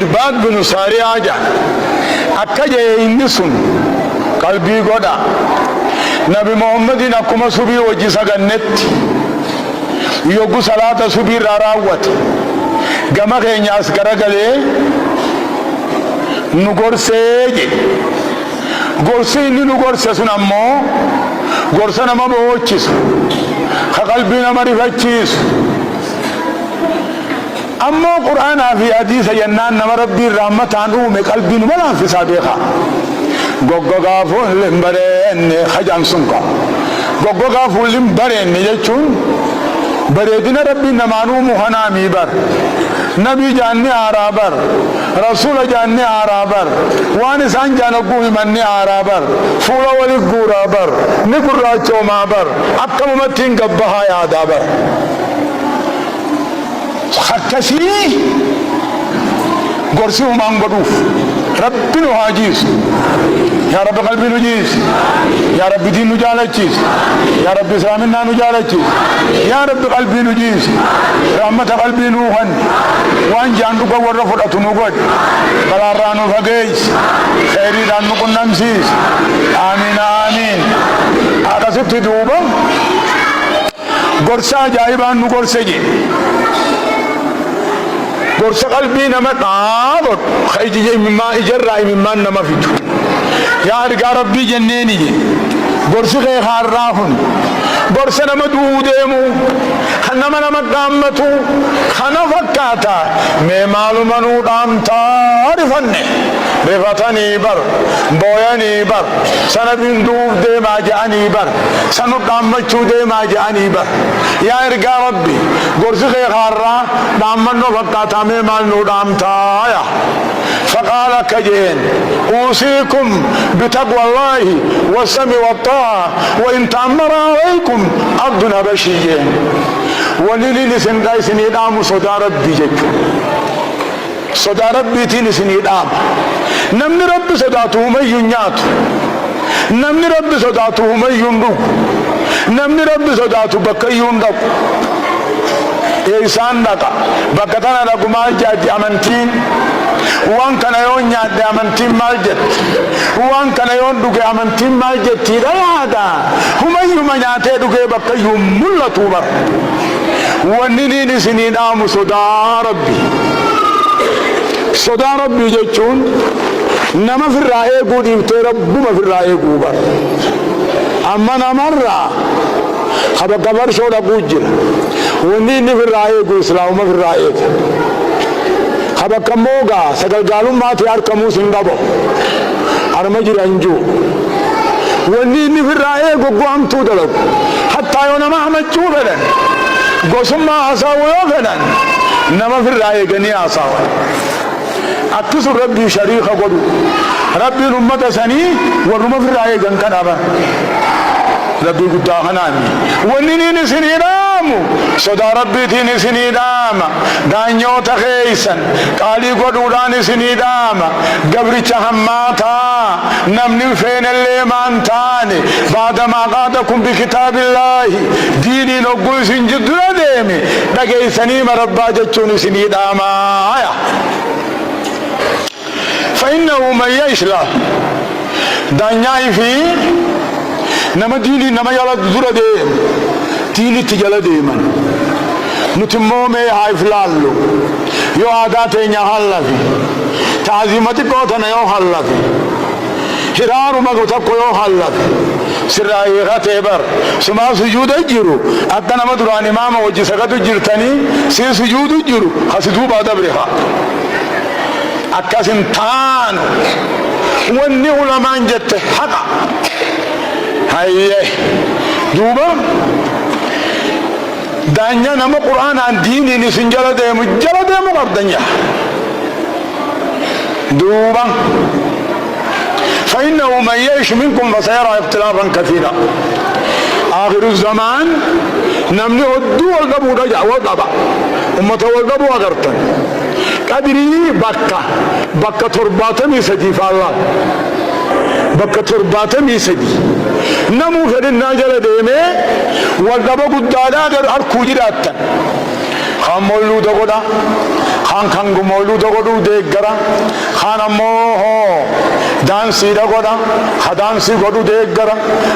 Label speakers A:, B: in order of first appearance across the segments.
A: إرباد بن سارية جان أكجي إنسون قلبي قدا نبي محمد نكما سبي وجيسا جنت يوغو صلاة سبي راراوات gama keenya as garagalee nu gorsee jedhe gorsi inni nu gorse sun ammoo gorsa nama bohoochisu ka qalbii nama rifachiisu ammoo qur'aanaa fi hadiisa jennaan nama rabbiin rahmataan uume qalbii numa laaffisaa beeka goggogaa fuulli hin bareenne hajaan sun ka goggogaa fuulli hin bareenne jechuun bareedina rabbiin namaan uumu hanaamii bar نبي جاني عرابر رسول جاني عرابر وان سان جانقو مني عرابر فولا ولي غورابر نقراچو مابر اكم متين غبها يا دابر خكسي غرسي ومان غدوف ربنا هاجيس يا رب قلبي نجيس يا رب دين نجالچيس يا رب اسلامنا نجالچيس يا رب قلبي نجيس رحمة قلبي نوحن وان جاندو ورا فداتو نغد بلارانو فگيس خيري دانو كنمسيس آمين آمين اكاسيت دوبا غرسا جايبان نو غرسجي غرسا قلبي نما قابط خيجي مما اجرا مما نما فيتو يا ربي جنيني غرسي خي خارافن غرسا نما دوديمو خنما نما قامتو خنا فكاتا مي معلومانو دام تعرفن رفتني بر بوياني بر سنبين دوف دي ما جاني بر سنو قامتو دي ما جاني بر يا ربي غرسي خي خارا دام منو فكاتا مي معلومانو دام تايا فقال كجين أوصيكم بتقوى الله والسمع والطاعة وإن تأمر عليكم عبد نبشي ونلي لسنقاي سنيدام صدى ربي جك صدى ربي تيني سنيدام نمني ربي صداته من ينيات نمني ربي صداته من يندق نمني ربي صداته بكي يندق إيسان دقا بكتنا لكم آجاد أمنتين وان كان يون نياد أمنتين مالجت وان كان يون دوغي أمنتين مالجت تيدا هذا هم يوم نياته دوغي بكي يوم ملا توبر ونيني سنين آم صدا ربي صدا ربي جتشون نما في الرأي قودي رب ما في الرأي قوبر أما نمرة خبر قبر شودا قوجل ونيني في الرأي قو إسلام ما في الرأي خبر كموغا سقل قالوا ما تيار كمو سنغابو أرمجي رنجو ونيني في الرأي قو قوام تودلق حتى يونا ما حمد شوفنا قسم ما أساوي وفنا نما في الرأي قني أساوي أكسر ربي شريخ قدو ربي رمت سني ورم في الرأي قن كنابا ربي قد خناني ونيني سنيرامو صدا ربي تيني سنيرام دانيو تخيسن قالي قدوداني سنيرام قبري چهماتا نمني فين اللي مانتاني بعدما قادكم بكتاب الله ديني نقول سنجد رديمي دقي سنيم ربا جتشوني سنيرام آيا فإنه من يشلا دانياي في نما ديني نما يلا دورا ديم ديني تجلا ديمن نتمو مي هاي فلالو يو عاداتي نحلا في تعظيمتي قوتنا يو حلا في هرارو مغتبكو يو حلا في سرائي غتبر سما سجود جيرو أدنا مدران إمام وجي سقط جيرتني سي سجود جيرو خسدو بعد بريها أكاسن تانو وني علماء جت حقا هاي دوبا دانيا نما قرآن عن ديني نسنجل ديمو جل ديمو قردنيا دوبا فإنه من يعيش منكم فسيرى اختلافا كثيرا آخر الزمان نمني ودو والقبو رجع والقبا أمة والقبو أغرتن قدري بكة ترباتمي سجي فالله بكة ترباتمي سجي نمو فد الناجل ديمي والقبو قدادا أركو جراتن خامولو دقودا kan mawluda godhu deeggara kan ammoo daansiidha godha ha daansi godhu deeggara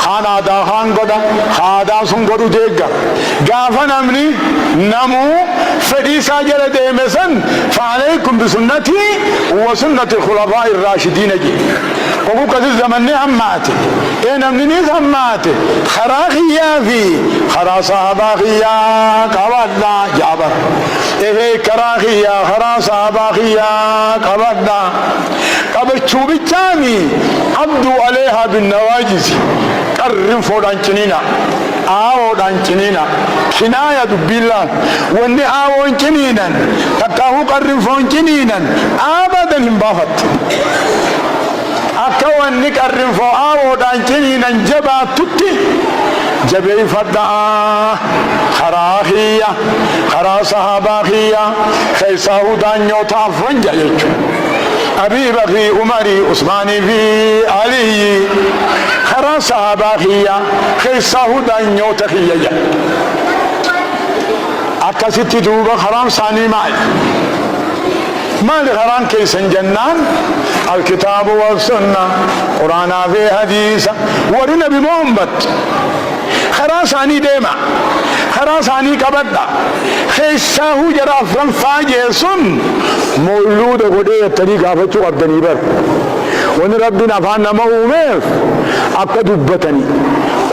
A: kan aadaa kan godha ha aadaa sun godhu deeggara gaafa namni namuu fedhii isaa jala deeme san fa'alaykum bisunnati wa sunnati khulafaa'i raashidiina jedhe وقول كذا زمني هماته namni ni hammaate karaa khiyyaa fi karaa sahabaa khiyyaa qabadha jaabar karaa khiyyaa karaa sahabaa khiyyaa qabadha qabachuu bichaami abduu aleehaa binnawaajisi qarrin foodhaan ciniina aawoodhaan ciniina kinaaya dubbiillaan wanni aawoon ciniinan takkaahuu qarrin foon ciniinan abadan hin baafatte akka wanni qarrin foon aawoodhaan ciniinan jabaatutti jabeeffadhaa karaa khiyyaa karaa sahabaa khiyyaa keessaa daanyootaaf wanja jechuudha أبي بكر عمري عثماني في علي خرا صحابة خيا خيساه دانيو تخيا أكاسيتي دوبا خرام ثاني ما لخرام كيسن جنان الكتاب والسنة قرآن في حديث ورنا بمحمد خرا ثاني ديما خرا ثاني كبدا خيساه جرا فرن فاجسون مولود غدي طريقه فتو عبدني بر ون ربنا فانا ما اومف اكدبتني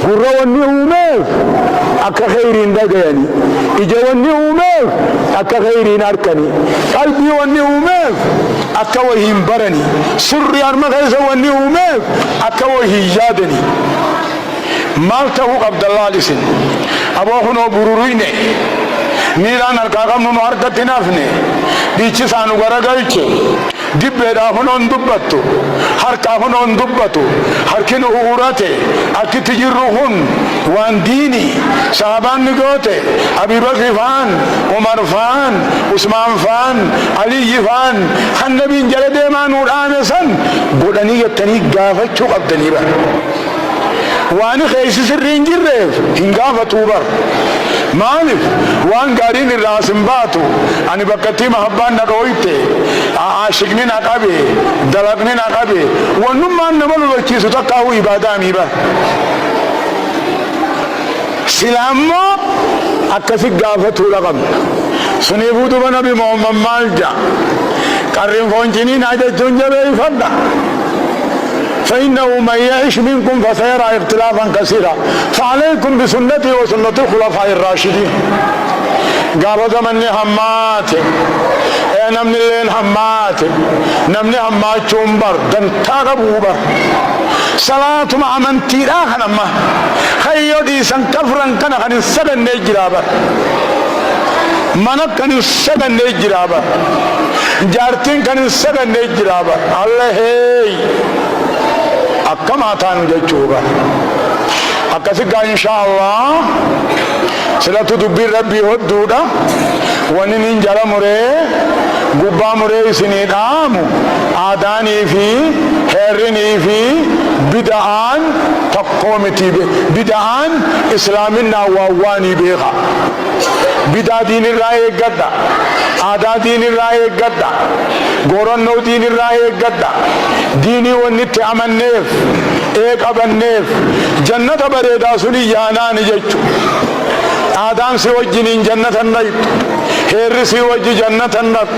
A: غروني اومف اك خيرين دغياني اجوني اومف اك خيرين اركني قلبي وني اومف اك وهيم برني سري ارمغز وني اومف اك وهي جادني مالته عبد الله لسن ابوهن برورينه نيران الكاغم ماركت نافنه ديچ سانو غرغلچه دبدا هنون دبتو هركا هنون دبتو هركن اورته اكتجرهن وان ديني صحابان نغوته ابي بكر فان عمر فان عثمان فان علي فان النبي جلده ما نور انسن غدني يتني غافچو قبدني با وان خيس سرين جرف هنغافتو بر مالف وان غارين الراسم باتو اني بكتي محبان نغويته عاشقني نقبي دلقني نقبي ونما نمل وچيسو تقاو عباده ميبا سلامو اكسي غافتو لقم سنيبودو بنبي محمد مالجا قرن فونجيني ناجا جنجبه فدا فإنه من يعيش منكم فسيرى اختلافا كثيرا فعليكم بسنتي وسنة الخلفاء الراشدين قالوا زمني همات نمني اللين همات نمني همات شمبر دنتاق بوبر صلاة مع من تيراخ نما خيو ديسان كفرا كان خن السدن نجرابا منك كان السدن نجرابا جارتين كان السدن نجرابا الله هي أكما تانو جيتشوبا أكاسيكا إن شاء الله سلطة دبي ربي ودودا ونين جرى مري قبا مري سنيدامو آداني في هيرني في بدعان تقومتي بدعان إسلامنا وواني بيغا بدع دين الرأي قدّا آدا دين الرأي قدّا غورنو دين الرأي قدّا ديني ونت أمنّيف ایک ابنّيف جنة بريدا سني يانان جيچو آدان سي وجنين جنة النيت هير سي وجي جنة النيت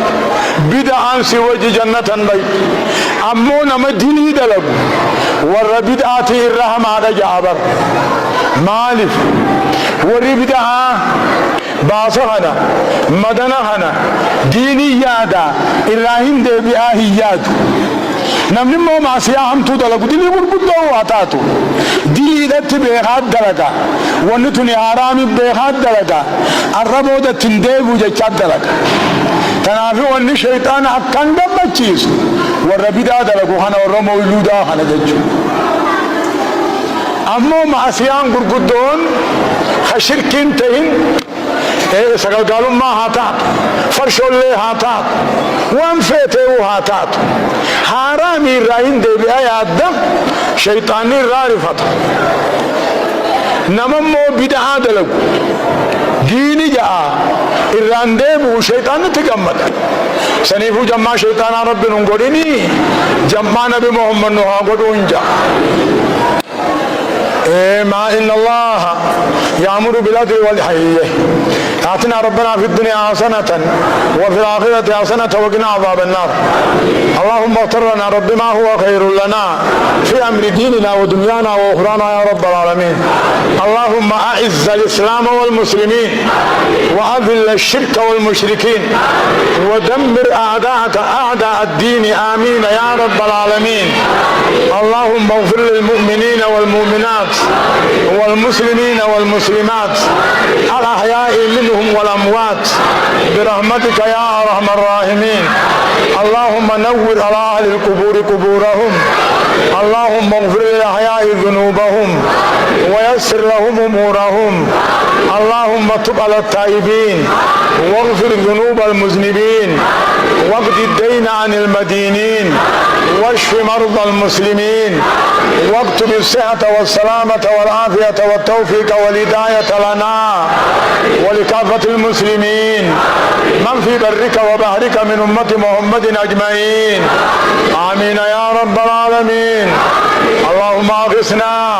A: بدعان سي وجي جنة النيت أمو نما ديني دلب ور بدعاتي الرحم على جابر مالف ور بدعا باسخنا مدنخنا ديني يادا إراهيم دي بآهي يادو نمني مو معصية هم تدلقوا دلي بربطوا واتاتو دلي دت بيخات دلقا ونتني حرامي بيخات دلقا الربو دا تنديبو جاچات دلقا تنافي وني شيطان حقان دبچيس وربدا دلقوا خانا ورمو يلودا خانا جاچو أمو معصيان بربطون خشركين تهين سقل قالوا ما هاتات فرشوا اللي هاتات وانفيته هاتات حرامي راين دي بآيات دم شيطاني رارفت نممو بدعا دلقو ديني جاء إران ديبو شيطان تقمد سنيفو جمع شيطان رب نقوليني جمع نبي محمد نوها قدون جا ما إن الله يأمر بالعدل والحي آتنا ربنا في الدنيا حسنة وفي الآخرة حسنة وقنا عذاب النار اللهم اغفر لنا رب ما هو خير لنا في أمر ديننا ودنيانا وأخرانا يا رب العالمين اللهم أعز الإسلام والمسلمين وأذل الشرك والمشركين ودمر أعداءك أعداء الدين آمين يا رب العالمين اللهم اغفر للمؤمنين والمؤمنات والمسلمين والمسلمات الأحياء منهم والأموات برحمتك يا أرحم الراحمين اللهم نور على أهل القبور قبورهم اللهم اغفر للأحياء ذنوبهم ويسر لهم أمورهم اللهم تب على التائبين واغفر ذنوب المذنبين واقض الدين عن المدينين واشف مرضى المسلمين واكتب الصحة والسلامة والعافية والتوفيق والهداية لنا ولكافة المسلمين من في برك وبحرك من أمة محمد أجمعين آمين يا رب العالمين اللهم أغثنا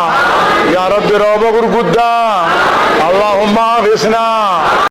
A: يا رب رب القدى اللهم أغثنا